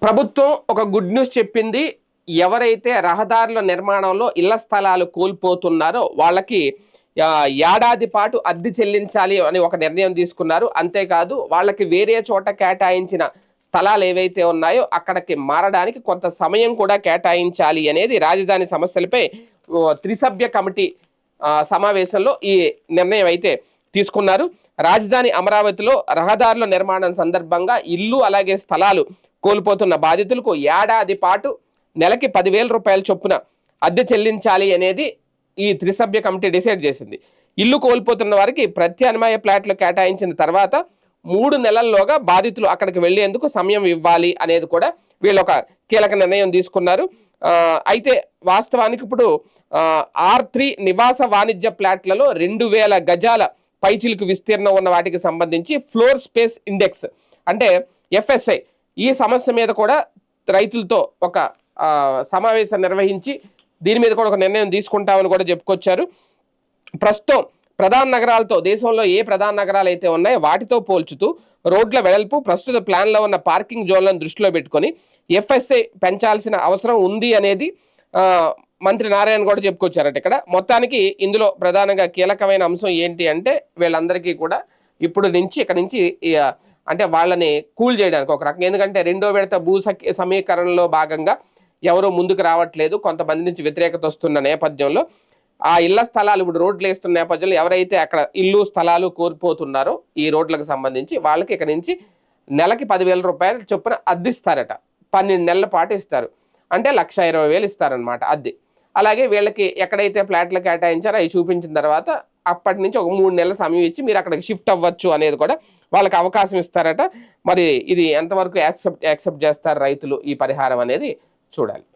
ప్రభుత్వం ఒక good news చెప్పింది. ఎవరైతే రహదారుల నిర్మాణంలో ఇళ్ల స్థలాలు కోల్పోతున్నారో వాళ్ళకి ఏడాది పాటు అద్దె చెల్లించాలి అని ఒక నిర్ణయం తీసుకున్నారు. అంతేకాదు వాళ్ళకి వేరే చోట కేటాయించిన స్థలాలు ఏవైతే ఉన్నాయో అక్కడికి మారడానికి కొంత సమయం కూడా కేటాయించాలి అనేది రాజధాని సమస్యలపై త్రిసభ్య కమిటీ సమావేశంలో ఈ నిర్ణయం అయితే తీసుకున్నారు. రాజధాని అమరావతిలో రహదారుల నిర్మాణం సందర్భంగా ఇల్లు అలాగే స్థలాలు కోల్పోతున్న బాధితులకు ఏడాది పాటు నెలకి 10,000 రూపాయల చొప్పున అద్దె చెల్లించాలి అనేది ఈ త్రిసభ్య కమిటీ డిసైడ్ చేసింది. ఇల్లు కోల్పోతున్న వారికి ప్రత్యామ్నాయ ప్లాట్లు కేటాయించిన తర్వాత 3 నెలల్లోగా బాధితులు అక్కడికి వెళ్లేందుకు సమయం ఇవ్వాలి అనేది కూడా వీళ్ళు ఒక కీలక నిర్ణయం తీసుకున్నారు. అయితే వాస్తవానికి ఇప్పుడు R3 నివాస వాణిజ్య ప్లాట్లలో 2,000 గజాల పైచిలుకు విస్తీర్ణం ఉన్న వాటికి సంబంధించి ఫ్లోర్ స్పేస్ ఇండెక్స్ అంటే FSI ఈ సమస్య మీద కూడా రైతులతో ఒక సమావేశం నిర్వహించి దీని మీద కూడా ఒక నిర్ణయం తీసుకుంటామని కూడా చెప్పుకొచ్చారు. ప్రస్తుతం ప్రధాన నగరాలతో దేశంలో ఏ ప్రధాన నగరాలు అయితే ఉన్నాయో వాటితో పోల్చుతూ రోడ్ల వెడల్పు ప్రస్తుత ప్లాన్లో ఉన్న పార్కింగ్ జోన్లను దృష్టిలో పెట్టుకొని FSI పెంచాల్సిన అవసరం ఉంది అనేది మంత్రి నారాయణ కూడా చెప్పుకొచ్చారట. ఇక్కడ మొత్తానికి ఇందులో ప్రధానంగా కీలకమైన అంశం ఏంటి అంటే వీళ్ళందరికీ కూడా ఇప్పుడు నుంచి ఇక్కడ నుంచి అంటే వాళ్ళని కూల్ చేయడానికి ఒక రకంగా, ఎందుకంటే రెండో విడత సమీకరణలో భాగంగా ఎవరో ముందుకు రావట్లేదు, కొంతమంది నుంచి వ్యతిరేకత వస్తున్న నేపథ్యంలో ఆ ఇళ్ల స్థలాలు ఇప్పుడు రోడ్లు వేస్తున్న నేపథ్యంలో ఎవరైతే అక్కడ ఇల్లు స్థలాలు కోల్పోతున్నారో ఈ రోడ్లకు సంబంధించి వాళ్ళకి ఇక్కడ నుంచి నెలకి 10,000 రూపాయలు చొప్పున అద్దిస్తారట. 12 నెలల పాటు ఇస్తారు, అంటే 1,20,000 ఇస్తారనమాట అద్దె. అలాగే వీళ్ళకి ఎక్కడైతే ఫ్లాట్లు కేటాయించారో అవి చూపించిన తర్వాత అప్పటి నుంచి ఒక 3 నెలల సమయం ఇచ్చి మీరు అక్కడికి షిఫ్ట్ అవ్వచ్చు అనేది కూడా వాళ్ళకి అవకాశం ఇస్తారట. మరి ఇది ఎంతవరకు యాక్సెప్ట్ చేస్తారు రైతులు ఈ పరిహారం అనేది చూడాలి.